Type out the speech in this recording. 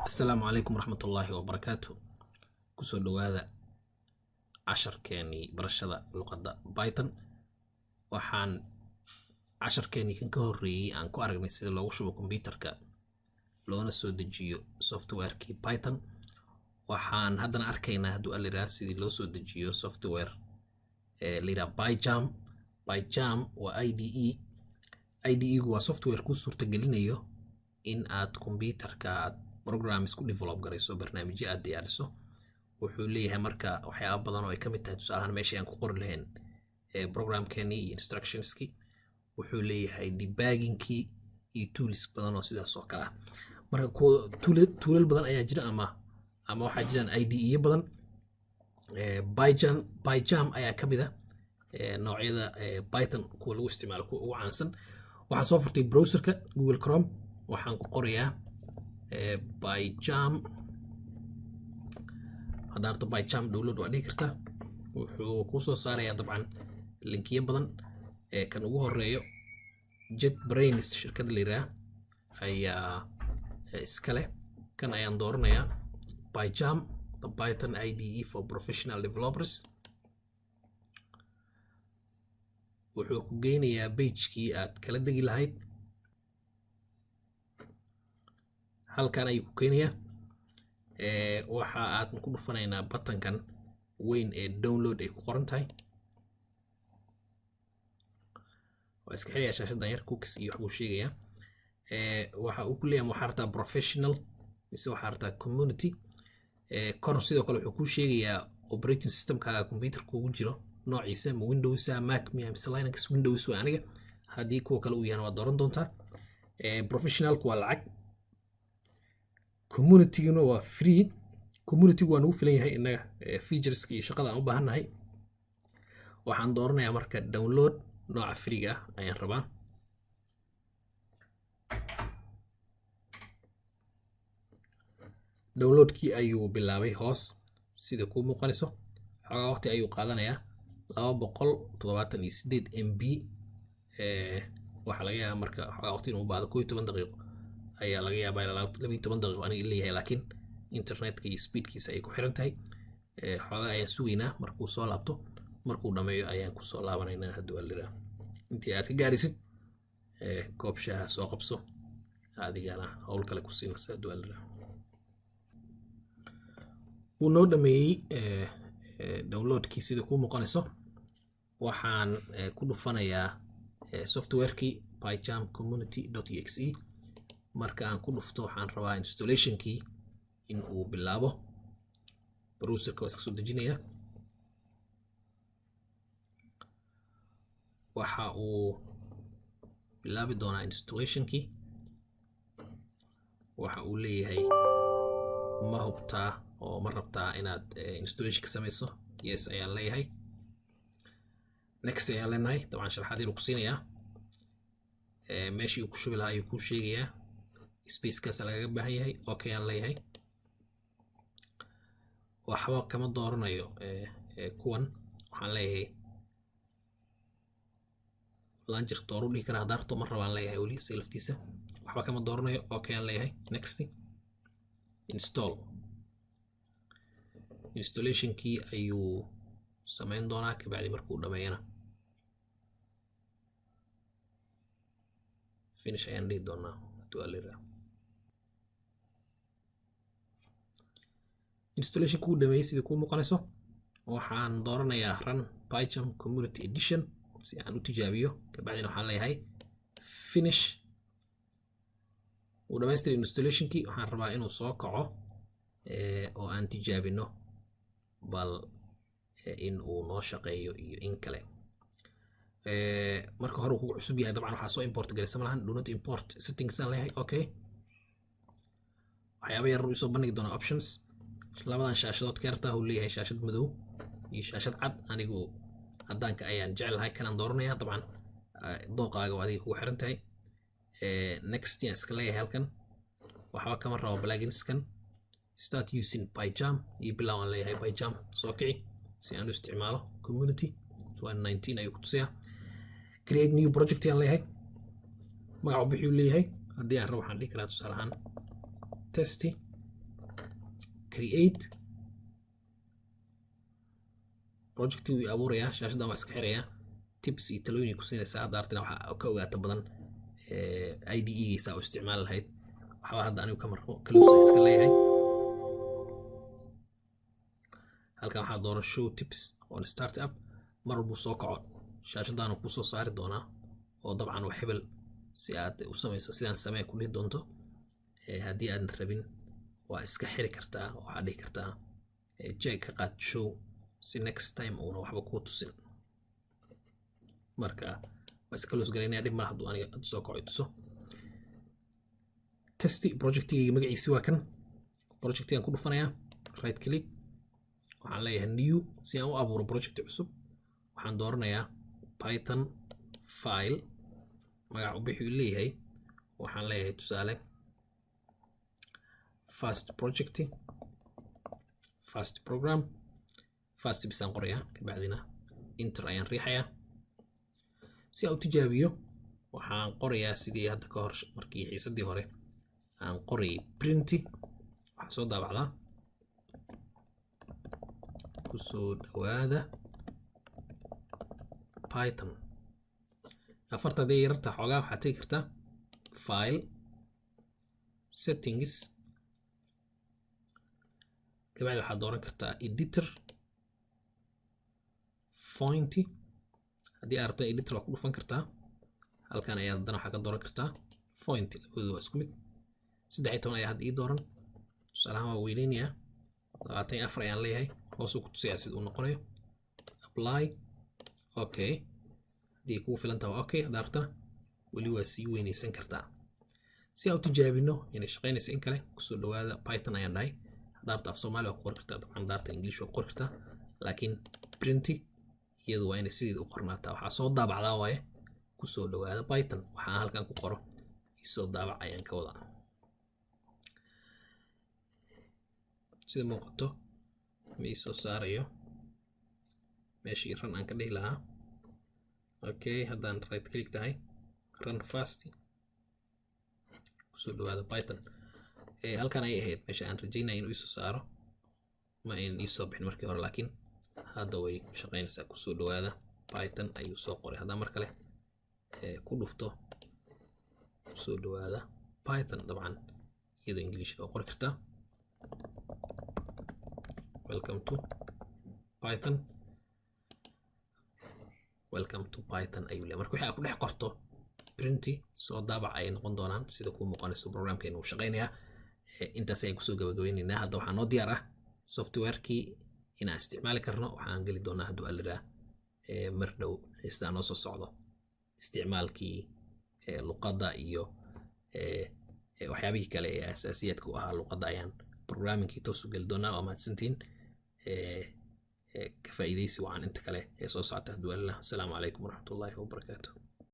السلام عليكم ورحمة الله وبركاته. كسو دواذا 10 كاني برشادة لغة بايثون. waxaan 10 keeni kan ka horeeyay aan ku aragnay sida loogu shubo computerka loona soo dejiyo softwareki Python. waxaan haddana arkaynaa hadduu aliraa sidii loo soo dejiyo software lira PyCharm. PyCharm waa IDE gu waa software ku suurtagelinayo in aad computerka aad programs ku develop garayso, barnaamijyo aad diyaariso. wuxuu leeyahay marka waxyaabo badan oo ay ka mid tahay tusaalahan meesha aan ku qori lahayn programkeeni iyo instructionski. wuxuu leeyahay debuggingki iyo tools badan oo sidaas oo kale ah. marka toolal badan ayaa jira ama waxaa jiraan IDE badan. PyCharm ayaa ka mid ah noocyada Python kuwa lagu isticmaalo kuwa ugu caansan. waxaan soo furtay browserka Google Chrome, waxaan ku qorayaa PyCharm. hadda arto PyCharm download waa dhigi kartaa. wuxuu ku soo saarayaa dabcan linkiyo badan. kan ugu horeeyo JetBrains shirkadda la yiraahdo ayaa iskale. kan ayaan dooranayaa PyCharm, the Python IDE for professional developers. wuxuu ku geynayaa pagekii aad kala degi lahayd. halkan ayuu ku keenayaa. waxa aad ku dhufanaynaa buttonkan weyn ee download ay ku qoran tahay. waa iska xiriya shaashadan yar cookies iyo waxbuu sheegayaa. waxa uu ku leeyahay waxaa rabtaa professional mise waxaa rabtaa community. kor sidoo kale wuxuu ku sheegayaa operating systemkaaga computerka ugu jiro noociisa ma Windows Mac mise Linux. Windows waa aniga, haddii kuwa kale uu yahay waa dooran doontaa. professionalku waa lacag, communityguna waa free. communitygu waa nagu filan yahay innaga featureska iyo shaqada aan u baahannahay. waxaan dooranayaa marka download nooca freega ah ayaan rabaa. downloadkii ayuu bilaabay hoos sida kuu muuqanayso. xogaa waqti ayuu qaadanayaa 278 MB. waxaa laga yaabaa marka xogaa waqti inuu u baahdo 12 daqiiqo ayaa laga yaabaa ilaa 12 daqiiqo aniga leeyahay, laakiin internetka iyo speedkiisa ay ku xiran tahay. xogaa ayaan sugaynaa markuu soo laabto. markuu dhameeyo ayaan ku soo laabanaynaa hadduu aliraa. intii aad ka gaarisid koob shaaha soo qabso, adigana hawl kale ku siinaysa hadduu aliraa. wuu noo dhameeyey downloadkii sida kuu muuqanayso. waxaan ku dhufanayaa softwareki PyCharm community.exe. marka aan ku dhufto waxaan rabaa installationkii in uu bilaabo. browserka waa iska soo dejinayaa. waxa uu bilaabi doonaa installationkii. waxa uu leeyahay ma hubtaa oo ma rabtaa inaad installation ka samayso. yes ayaan leeyahay. next ayaan leenahay. dabcan sharaxaad inuu ku siinayaa. meeshii uu ku shubi lahaa ayuu kuu sheegayaa. spacekaas lagaga baahan yahay. okay ayaan leeyahay. waxba kama dooranayo kuwan. waxaan leeyahay launcher dooru dhihi karaa daarto ma rabaan leeyahay weli si laftiisa. waxba kama dooranayo. okay ayaan leeyahay. next install. installationkii ayuu samayn doonaa. kabacdi markuu dhameeyana finish ayaan dhihi doonaa hadduu aliraa. installation kuu dhameeyey sida kuu muuqanayso. waxaan dooranayaa run PyCharm community edition si aan u tijaabiyo. kabacdina waxaan leeyahay finish. uu dhamaystiray installationkii. waxaan rabaa inuu soo kaco oo aan tijaabino bal in uu noo shaqeeyo iyo in kale. marka hore uu kugu cusub yahay dabcan waxaa soo import galaysa malahan. do not import settings aan leeyahay. okay. waxyaaba yar uu soo bandhigi doonaa options. labadan shaashadood ka yartaa uu leeyahay shaashad madow iyo shaashad cad. anigu caddaanka ayaan jecelahay kanaan dooranayaa. dabcan dooqaaga waa adiga kugu xiran tahay. next yaan iska leeyahay halkan. waxba kama rabo pluginskan. start using PyCharm iyo bilow aan leeyahay. PyCharm soo kici si aan u isticmaalo community 2019 ayuu ku tusayaa. create new project aan leeyahay magaca bixiyuu leeyahay haddii aan rabo waxaan dhihi karaa tusaale ahaan test create project uu abuurayaa shaashadan waa iska xirayaa tips iyo talooyin ku siinaysaa hadda artina waxa ka ogaata badan IDE-giisa oo isticmaal lahayd waxba hadda anigu ka marmo close iska leeyahay halkan waxaa dooran show tips on startup mar walba soo kaco shaashadaana ku soo saari doonaa oo dabcan wax hebel si aad u samayso sidaan samee ku dhihi doonto haddii aadan rabin waa iska xiri kartaa waxaad dhihi kartaa check ka qaad show si next time uuna waxba kuu tusin marka waa iska close garaynaya dhib mal hadduu aniga soo kaco tuso testi projectigayga magaciisi waa kan projectigaan ku dhufanayaa right click waxaan leeyahay new si aan u abuuro project cusub waxaan dooranayaa python file magaca bixi uu leeyahay waxaan leeyahay tusaale fast project fast program fast bisaan qorayaa kabacdina enter ayaan riixayaa si aan u tijaabiyo waxaan qorayaa sidii hadda ka hor markii xiisadii hore aan qorayay printy waxaan soo daabacdaa kusoo dhawaada python afarta haday yararta xoogaa waxaad tegi kartaa file settings kabacdi waxaad dooran kartaa editor font haddii aad rabta editor waa ku dhufan kartaa halkan ayaa haddana waxaa ka dooran kartaa font labadooda waa isku mid 13 ayaa hadda ii dooran tusaalahaan waa weyneynayaa 24 ayaan leeyahay hoos ku tusayaa sida uu noqonayo apply okay haddii kugu filan tahay okay hadda rabtana weli waa sii weynaysan kartaa si aan u tijaabino inay shaqaynayso in kale kusoo dhawaada python ayaan dhahay hadda rabta af soomaali waa ku qori kartaa dabcan daarta english waa ku qori kartaa laakiin printy iyadu waa inay sideed u qornaataa waxaa soo daabacdaa waaye kusoo dhawaada python waxaan halkan ku qoro isoo daabac ayaan ka wadaa sida muuqato ma isoo saarayo meeshii run aan ka dhihi lahaa okay haddaan right click dhahay run fast kusoo dhawaada python halkan ay ahayd meesha aan rajaynaya inuu isoo saaro ma aynan isoo bixin markii hore laakiin hadda way shaqaynaysaa kusoo dhawaada python ayuu soo qoray haddaan mar kale ku dhufto kusoo dhawaada python dabcan iyadoo english oo qori kartaa welcome to python ayuu leeyahay marka waxa ku dhex qorto printy soo daabac ay noqon doonaan sida ku muuqanayso programkeenu uu shaqaynayaa intaas ayaan kusoo gabagabaynaynaa hadda waxaa noo diyaar ah softwarekii inaan isticmaali karno waxaan geli doonaa hadduu aliraa mar dhow heestaa noo soo socdo isticmaalkii luqadda iyo waxyaabihii kale ee asaasiyaadka u ahaa luqadda ayaan programmingkii toos u geli doonaa waa mahadsantiin ka faa'iidaysi wacan inta kale ee soo socota hadduu aliraa asalaamu calaykum waraxmatullaahi wabarakaatuh